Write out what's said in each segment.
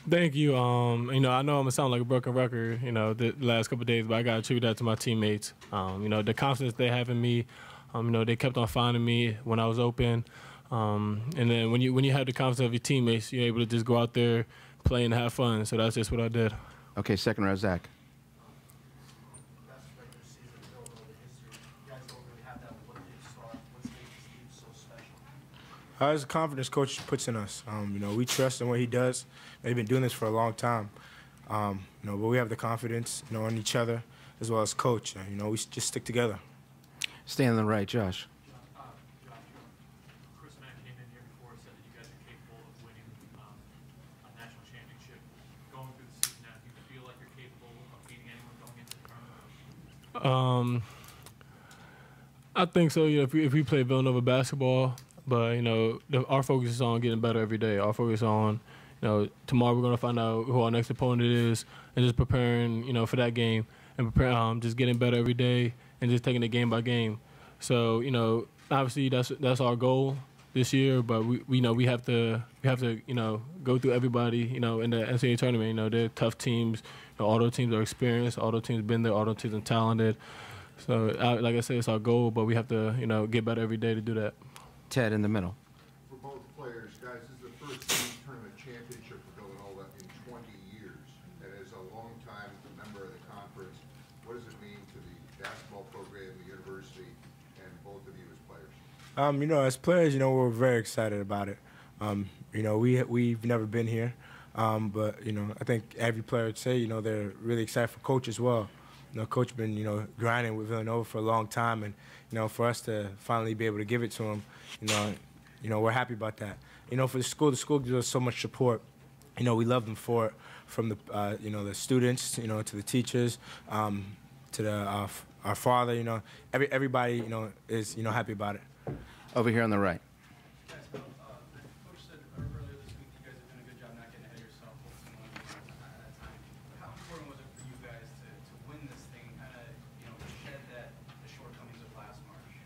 Thank you. I know I'm gonna sound like a broken record, the last couple of days, but I gotta attribute that to my teammates. The confidence they have in me. They kept on finding me when I was open. And then when you have the confidence of your teammates, you're able to just go out there, play, and have fun. So that's just what I did. Okay, second row, Zach. It's the confidence coach puts in us. We trust in what he does. They've been doing this for a long time. But we have the confidence, in each other as well as coach. We just stick together. Stay on the right, Josh. Chris and I came in here before and said that you guys are capable of winning a national championship. Going through the season now, do you feel like you're capable of beating anyone going into the tournament? I think so. If we play Villanova basketball. But, our focus is on getting better every day. Our focus is on, tomorrow we're going to find out who our next opponent is and just preparing, for that game and just getting better every day and just taking it game by game. So, obviously that's our goal this year, but we have to go through everybody, in the NCAA tournament. They're tough teams. All those teams are experienced. All those teams been there. All those teams are talented. So, like I said, it's our goal, but we have to, get better every day to do that. Ted in the middle. For both players, guys, this is the first league tournament championship for Villanova in 20 years. And as a longtime member of the conference, what does it mean to the basketball program, the university, and both of you as players? As players, we're very excited about it. We've never been here, but I think every player would say, they're really excited for Coach as well. Coach been, grinding with Villanova for a long time, and, for us to finally be able to give it to him, we're happy about that. For the school gives us so much support. We love them for it, from the, the students, to the teachers, to the, our father, everybody, is, happy about it. Over here on the right. Coach said earlier this week you guys have done a good job not getting ahead of yourself, focusing on that time. How important was it for you guys to win this thing, kind of, shed the shortcomings of last March?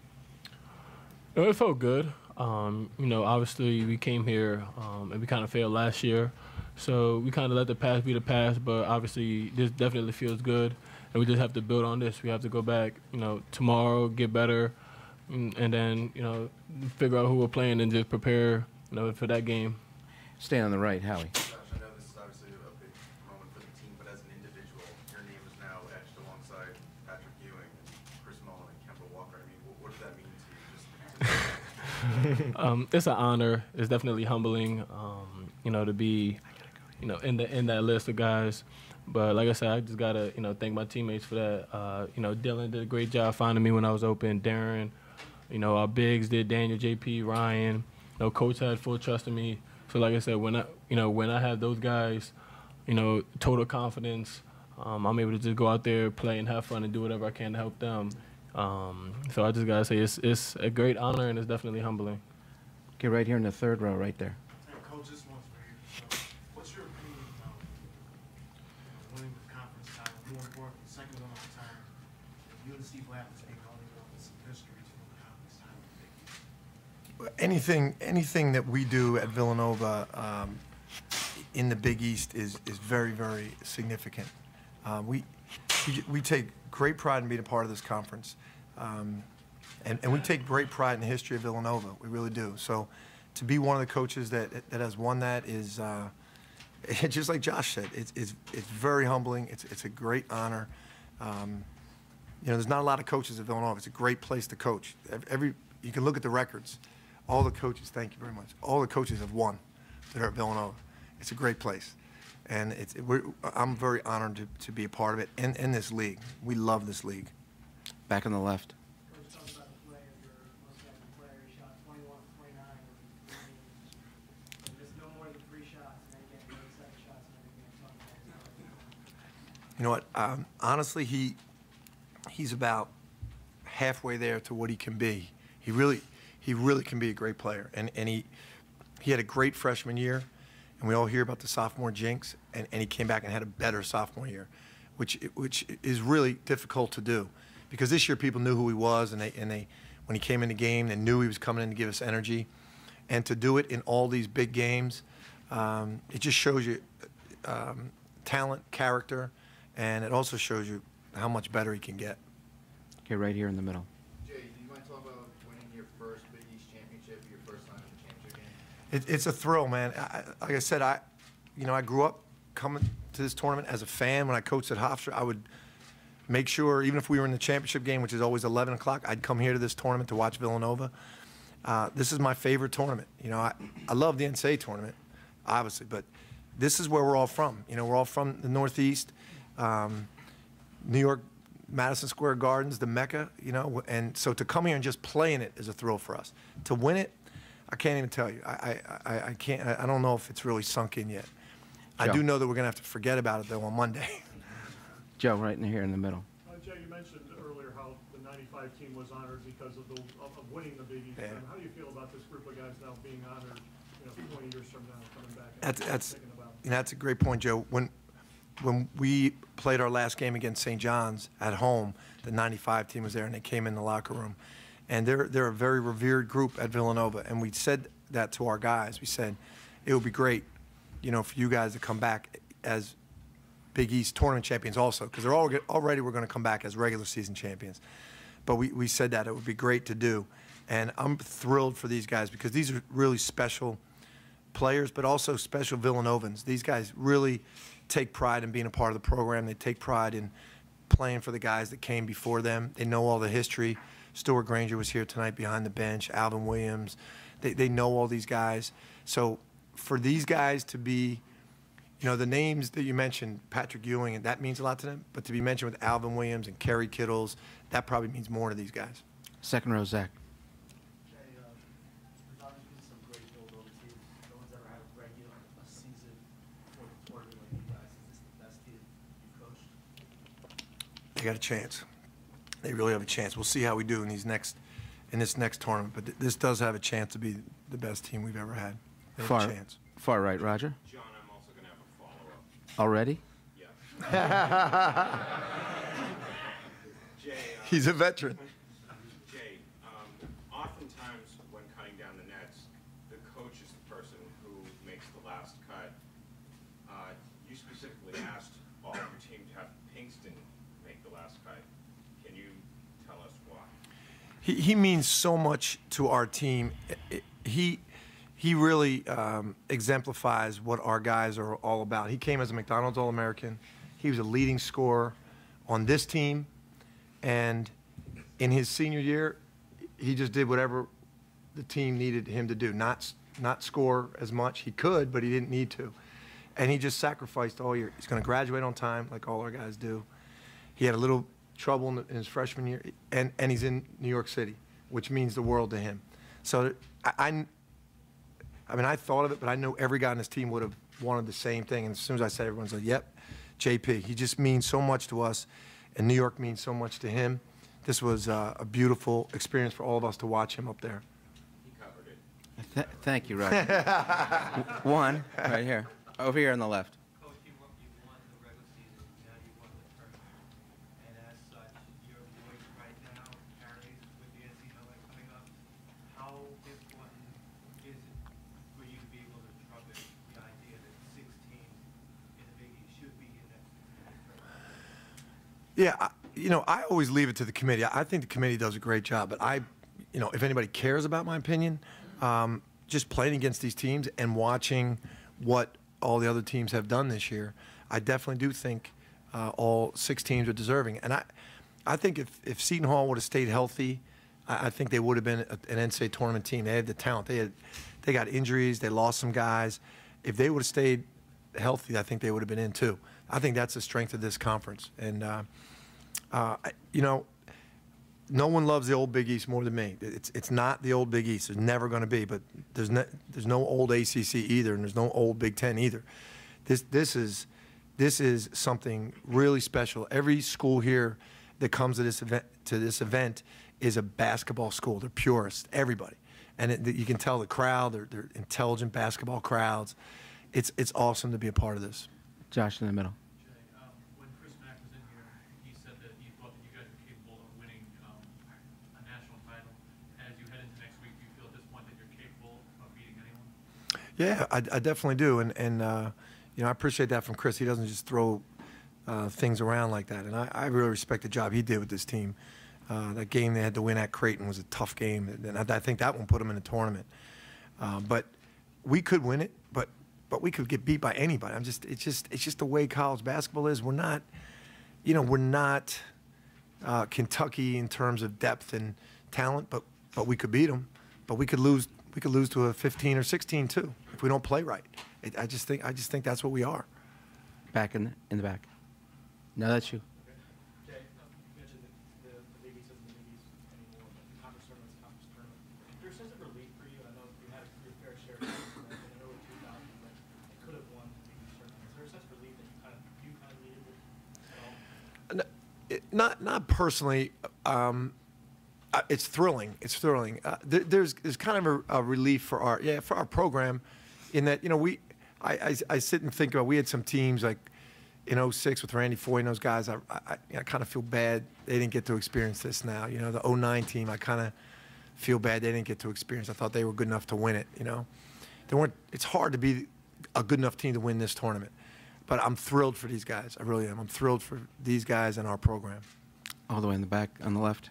It felt good. Obviously we came here and we kind of failed last year. So we kind of let the past be the past, but obviously this definitely feels good. And we just have to build on this. We have to go back, tomorrow, get better, and then, figure out who we're playing and just prepare, for that game. Stay on the right, Howie. Josh, I know this is obviously a big moment for the team, but as an individual, your name is now etched alongside Patrick Ewing, Chris Mullin, and Kemba Walker. I mean, what does that mean to you? It's an honor. It's definitely humbling, to be, in that list of guys. But like I said, I just gotta, thank my teammates for that. Dylan did a great job finding me when I was open. Darren, our bigs did. Daniel, JP, Ryan. Coach had full trust in me. So like I said, when I have those guys, total confidence, I'm able to just go out there, play, and have fun and do whatever I can to help them. So I just gotta say it's a great honor and it's definitely humbling. Okay, right here in the third row, right there. Coach, this one's for you. So, what's your opinion of winning the conference title? More important, second one all time. You and Steve have to speak all these some history to win the conference title. Anything that we do at Villanova in the Big East is very, very significant. We take great pride in being a part of this conference. And we take great pride in the history of Villanova. We really do. So to be one of the coaches that has won that is, just like Josh said, it's very humbling. It's a great honor. There's not a lot of coaches at Villanova. It's a great place to coach. You can look at the records. All the coaches, thank you very much, all the coaches have won that are at Villanova. It's a great place. And I'm very honored to be a part of it in this league. We love this league. Back on the left. Coach, talk about the play of your most active player. He shot 21 of 29. And just no more than 3 shots, and then getting 37 shots in every game. You know what? Honestly, he's about halfway there to what he can be. He really can be a great player. And he had a great freshman year, and we all hear about the sophomore jinx, and he came back and had a better sophomore year, which is really difficult to do. Because this year people knew who he was, and when he came in the game, they knew he was coming in to give us energy. And to do it in all these big games, it just shows you talent, character, and it also shows you how much better he can get. Okay, right here in the middle. Jay, do you mind talking about winning your first Big East championship, your first time in the championship game? It's a thrill, man. Like I said, I grew up coming to this tournament as a fan. When I coached at Hofstra, I would make sure, even if we were in the championship game, which is always 11 o'clock, I'd come here to this tournament to watch Villanova. This is my favorite tournament. I love the NCAA tournament, obviously, but this is where we're all from. We're all from the Northeast, New York, Madison Square Gardens, the Mecca, and so to come here and just play in it is a thrill for us. To win it, I can't even tell you. I can't. I don't know if it's really sunk in yet. I do know that we're going to have to forget about it, though, on Monday. Joe, right in here in the middle. Jay, you mentioned earlier how the '95 team was honored because of winning the Big East. Yeah. How do you feel about this group of guys now being honored, 20 years from now, coming back? That's a great point, Joe. When we played our last game against St. John's at home, the '95 team was there, and they came in the locker room. And they're a very revered group at Villanova, and we said that to our guys. We said it would be great, for you guys to come back as Big East tournament champions also, because they're already we're going to come back as regular season champions. But we said that it would be great to do, and I'm thrilled for these guys because these are really special players, but also special Villanovans. These guys really take pride in being a part of the program. They take pride in playing for the guys that came before them. They know all the history. Stuart Granger was here tonight behind the bench, Alvin Williams. They know all these guys. So for these guys to be, the names that you mentioned, Patrick Ewing, and that means a lot to them, but to be mentioned with Alvin Williams and Kerry Kittles, that probably means more to these guys. Second row, Zach. Jay, there's obviously been some great build-over teams. No one's ever had a season for the tournament like you guys. Is this the best team you've coached? They got a chance. They really have a chance. We'll see how we do in this next tournament, but this does have a chance to be the best team we've ever had. They have a chance. Far right, Roger. John, I'm also going to have a follow-up. Already? Yeah. Jay, He's a veteran. Jay, oftentimes when cutting down the nets, the coach is the person who makes the last cut. You specifically asked all of your team to have Pinkston make the last cut. Can you tell us why? He means so much to our team. He really exemplifies what our guys are all about. He came as a McDonald's All-American. He was a leading scorer on this team. And in his senior year, he just did whatever the team needed him to do. Not score as much. He could, but he didn't need to. And he just sacrificed all year. He's going to graduate on time, like all our guys do. He had a little trouble in his freshman year, and he's in New York City, which means the world to him. So I thought of it, but I know every guy on this team would have wanted the same thing. And as soon as I said, everyone's like, yep, JP. He just means so much to us, and New York means so much to him. This was a beautiful experience for all of us to watch him up there. He covered it. Thank you, Roger. One, right here. Over here on the left. Coach, you won the regular season, now you won the tournament. And as such, your voice right now carries with the NCAA coming up. How important is it for you to be able to trumpet the idea that 6 teams in the Big East should be in that tournament? Yeah, I always leave it to the committee. I think the committee does a great job, but if anybody cares about my opinion, just playing against these teams and watching what all the other teams have done this year, I definitely do think all 6 teams are deserving. And I think if Seton Hall would have stayed healthy, I think they would have been an NCAA tournament team. They had the talent. They got injuries. They lost some guys. If they would have stayed healthy, I think they would have been in too. I think that's the strength of this conference. And no one loves the old Big East more than me. It's not the old Big East. There's never going to be. But there's no old ACC either, and there's no old Big Ten either. This is something really special. Every school here that comes to this event is a basketball school. They're purists, everybody, and you can tell the crowd. They're intelligent basketball crowds. It's awesome to be a part of this. Josh in the middle. Jay, when Chris Mack was in here, he said that he thought that you guys were capable of winning a national title. As you head into next week, do you feel at this point that you're capable of beating anyone? Yeah, I definitely do. And I appreciate that from Chris. He doesn't just throw things around like that, and I really respect the job he did with this team. That game they had to win at Creighton was a tough game, and I think that one put them in the tournament. But we could win it, but we could get beat by anybody. It's just the way college basketball is. We're not, we're not Kentucky in terms of depth and talent, but we could beat them. But we could lose to a 15 or 16 too if we don't play right. I just think that's what we are. Back in the back. No, that's you. Jay, you mentioned the Big East isn't the Big East anymore, but the conference tournament is conference tournament. Is there a sense of relief for you? I know you had your fair share of games in the early 2000s, but they could have won the Big East tournament. Is there a sense of relief that you kind of needed it at all? Not personally. It's thrilling. It's thrilling. There's kind of a relief for our program, in that I sit and think about, we had some teams like in '06 with Randy Foy and those guys. I kind of feel bad they didn't get to experience this now. The '09 team, I kind of feel bad they didn't get to experience. I thought they were good enough to win it. They weren't. It's hard to be a good enough team to win this tournament, but I'm thrilled for these guys. I really am. I'm thrilled for these guys and our program. All the way in the back on the left.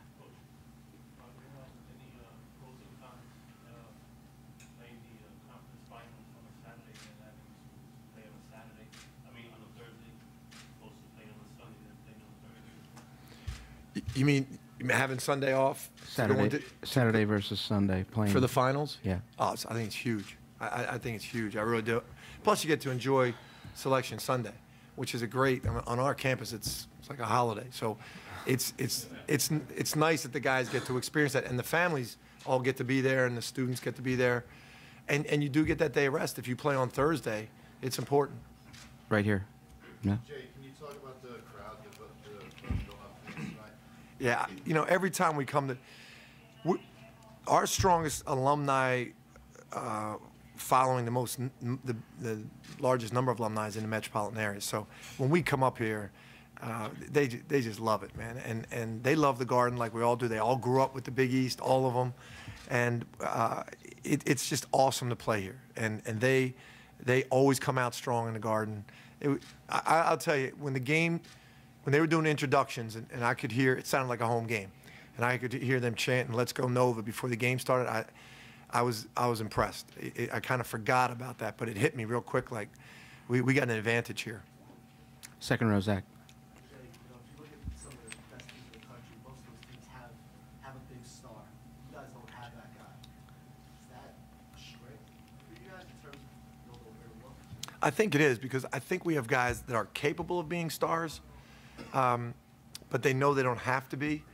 You mean having Sunday off? Saturday versus Sunday playing for the finals? Yeah. Oh, I think it's huge. I think it's huge. I really do. Plus, you get to enjoy Selection Sunday, which is a great. On our campus, it's like a holiday. So, it's nice that the guys get to experience that, and the families all get to be there, and the students get to be there, and you do get that day of rest. If you play on Thursday, it's important. Right here. No. Jay, can you talk about the crowd that don't have fans tonight? Yeah, every time we come to, our strongest alumni following the largest number of alumni is in the metropolitan area. So when we come up here, they just love it, man, and they love the Garden like we all do. They all grew up with the Big East, all of them, and it's just awesome to play here. And they always come out strong in the Garden. I'll tell you, when they were doing introductions, and I could hear, it sounded like a home game, and I could hear them chanting "Let's go Nova" before the game started. I was impressed. I kind of forgot about that, but it hit me real quick. Like we got an advantage here. Second row, Zach. Jay, if you look at some of the best teams in the country, most of those teams have a big star. You guys don't have that guy. Is that a strength for you guys in terms of where to look? I think it is, because I think we have guys that are capable of being stars, but they know they don't have to be,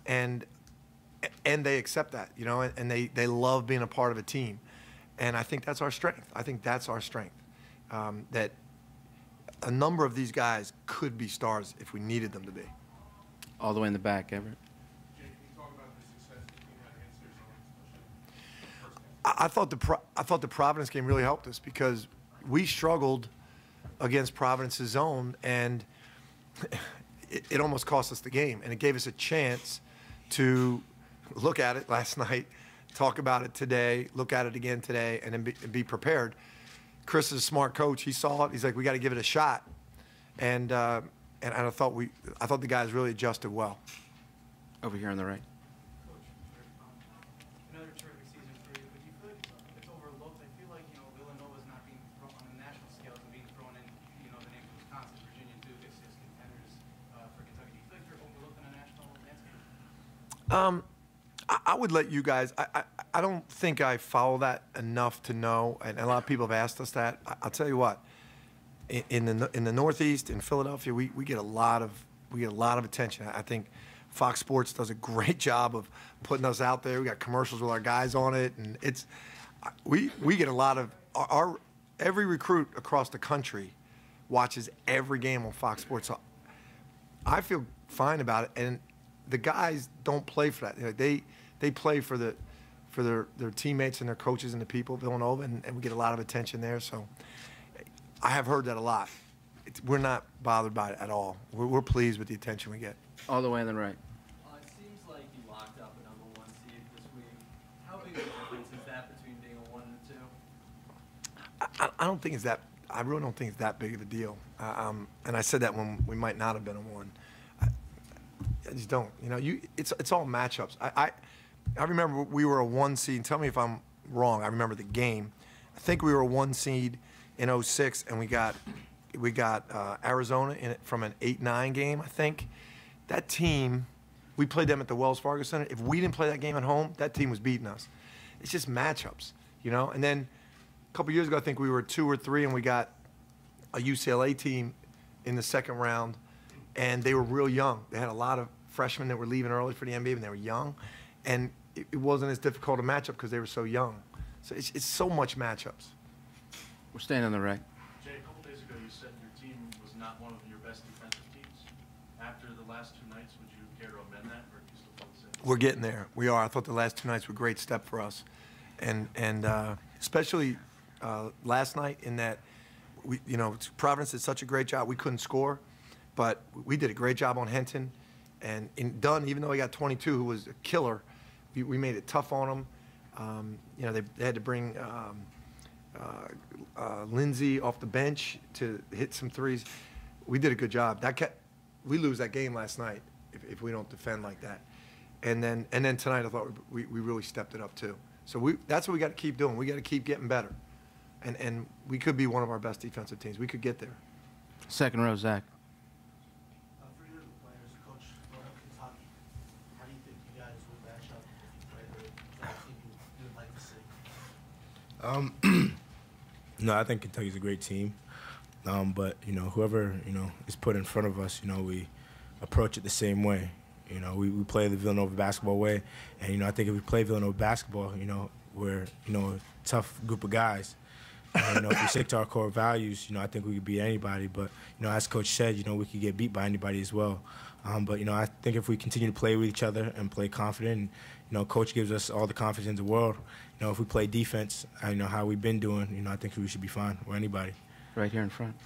and they accept that, and they love being a part of a team, and I think that's our strength. I think that's our strength, that a number of these guys could be stars if we needed them to be. All the way in the back, Everett. Jay, can you talk about the success the team had against their zone, especially? I thought the Providence game really helped us, because we struggled against Providence's zone, and it almost cost us the game, and it gave us a chance to look at it last night, talk about it today, look at it again today, and then be prepared. Chris is a smart coach. He saw it. He's like, we got to give it a shot, and I thought the guys really adjusted well. Over here on the right. Coach, another terrific season for you, but do you feel like it's overlooked? I feel like, Villanova is not being thrown on a national scale, and being thrown in, the names of Wisconsin, Virginia, Duke, as contenders for Kentucky. Do you feel like they're overlooked in a national landscape? I would let you guys. I don't think I follow that enough to know, and a lot of people have asked us that. I'll tell you what. In the Northeast, in Philadelphia, we get a lot of attention. I think Fox Sports does a great job of putting us out there. We got commercials with our guys on it, and we get a lot of every recruit across the country watches every game on Fox Sports. So I feel fine about it, and the guys don't play for that. They play for their teammates and their coaches and the people of Villanova, and we get a lot of attention there. So I have heard that a lot. We're not bothered by it at all. We're pleased with the attention we get. All the way on the right. It seems like you locked up a number 1 seed this week. How big a difference is that between being a 1 and a 2? I don't think it's that. I really don't think it's that big of a deal. And I said that when we might not have been a 1. I just don't. You know, it's all matchups. I remember we were a 1 seed. Tell me if I'm wrong. I remember the game. I think we were a 1 seed in '06, and we got Arizona in it from an 8-9 game. I think that team. We played them at the Wells Fargo Center. If we didn't play that game at home, that team was beating us. It's just matchups, you know. And then a couple years ago, I think we were 2 or 3, and we got a UCLA team in the second round, and they were real young. They had a lot of freshmen that were leaving early for the NBA, and they were young, and it wasn't as difficult a matchup because they were so young. So it's so much matchups. We're staying on the right. Jay, a couple days ago you said your team was not one of your best defensive teams. After the last 2 nights, would you care to amend that, or do you still feel the same? We're getting there. We are. I thought the last 2 nights were a great step for us, and especially last night in that Providence did such a great job. We couldn't score, but we did a great job on Henton, and Dunn, even though he got 22, who was a killer, we made it tough on him. They had to bring Lindsay off the bench to hit some threes. We did a good job. We lose that game last night if we don't defend like that. And then tonight I thought we really stepped it up too. So that's what we got to keep doing. We got to keep getting better. And we could be one of our best defensive teams. We could get there. Second row, Zach. For your players, Coach, growing up in Kentucky, how do you think you guys will match up if you play the team you would like to see? No, I think Kentucky's a great team. But, whoever, is put in front of us, we approach it the same way. We play the Villanova basketball way. And, I think if we play Villanova basketball, we're, a tough group of guys. And, if we stick to our core values, I think we could beat anybody. But, as Coach said, we could get beat by anybody as well. But, I think if we continue to play with each other and play confident, and, Coach gives us all the confidence in the world, if we play defense, how we've been doing, I think we should be fine with anybody. Right here in front.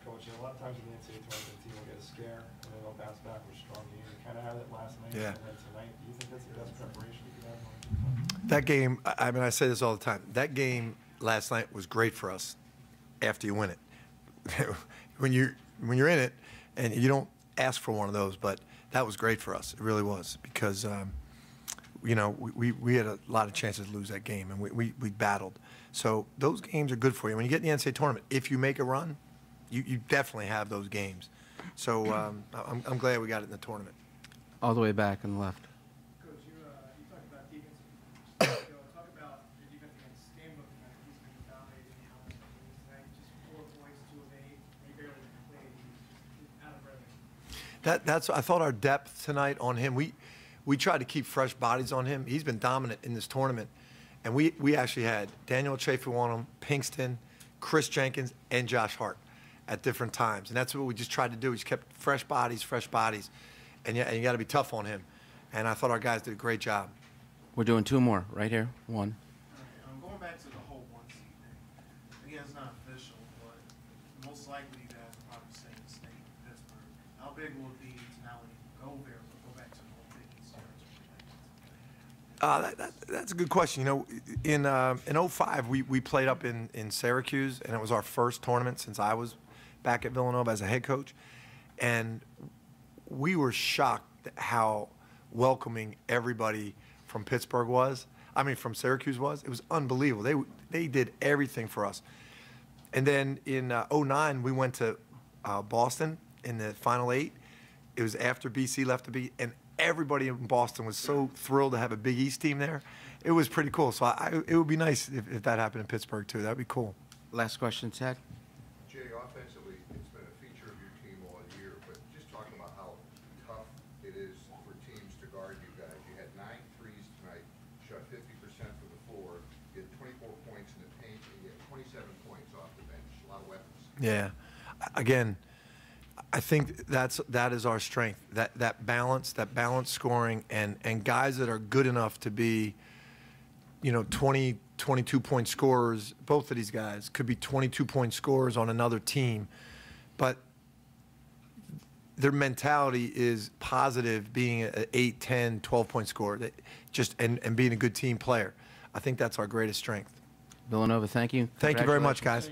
Coach, a lot of times in the NCAA tournament, the team will get a scare and then they'll bounce back with strong game. You kind of had it last night Yeah. and then tonight. Do you think that's the best preparation you could have? That game, I say this all the time. That game last night was great for us after you win it. when you're in it, and you don't ask for one of those, but that was great for us. It really was because, we had a lot of chances to lose that game, and we battled. So those games are good for you. When you get in the NCAA tournament, if you make a run, you definitely have those games. So I'm glad we got it in the tournament. All the way back on the left. Coach, you talked about defense. Talk about your defense against Stanbrook tonight. He's been dominating the offense tonight. Just 4 points, 2 of 8. He barely played. He's just out of everything. I thought our depth tonight on him, we tried to keep fresh bodies on him. He's been dominant in this tournament. And we actually had Daniel Chaffee on him, Pinkston, Chris Jenkins, and Josh Hart at different times. And that's what we just tried to do. We just kept fresh bodies. And you got to be tough on him. And I thought our guys did a great job. We're doing 2 more right here. 1. All right, going back to the whole 1 seed thing. Again, it's not official, but most likely you guys will probably stay in the state of Pittsburgh. How big will it be to not only go there, but go back to the whole Big East territory? That's a good question. In 05, we played up in Syracuse, and it was our first tournament since I was back at Villanova as a head coach. And we were shocked at how welcoming everybody from Pittsburgh was. From Syracuse was. It was unbelievable. They did everything for us. And then in 09, we went to Boston in the Final 8. It was after BC left to be, and everybody in Boston was so thrilled to have a Big East team there. It was pretty cool. So it would be nice if that happened in Pittsburgh too. That would be cool. Last question, Ted. Jay, offensively, it's been a feature of your team all year, but just talking about how tough it is for teams to guard you guys. You had 9 threes tonight, shot 50% from the floor. You had 24 points in the paint, and you had 27 points off the bench. A lot of weapons. Yeah. Again, I think that is our strength. That balance scoring, and guys that are good enough to be, 20, 22-point scorers. Both of these guys could be 22-point scorers on another team, but their mentality is positive, being an 8, 10, 12-point scorer, and being a good team player. I think that's our greatest strength. Villanova, thank you. Thank you very much, guys.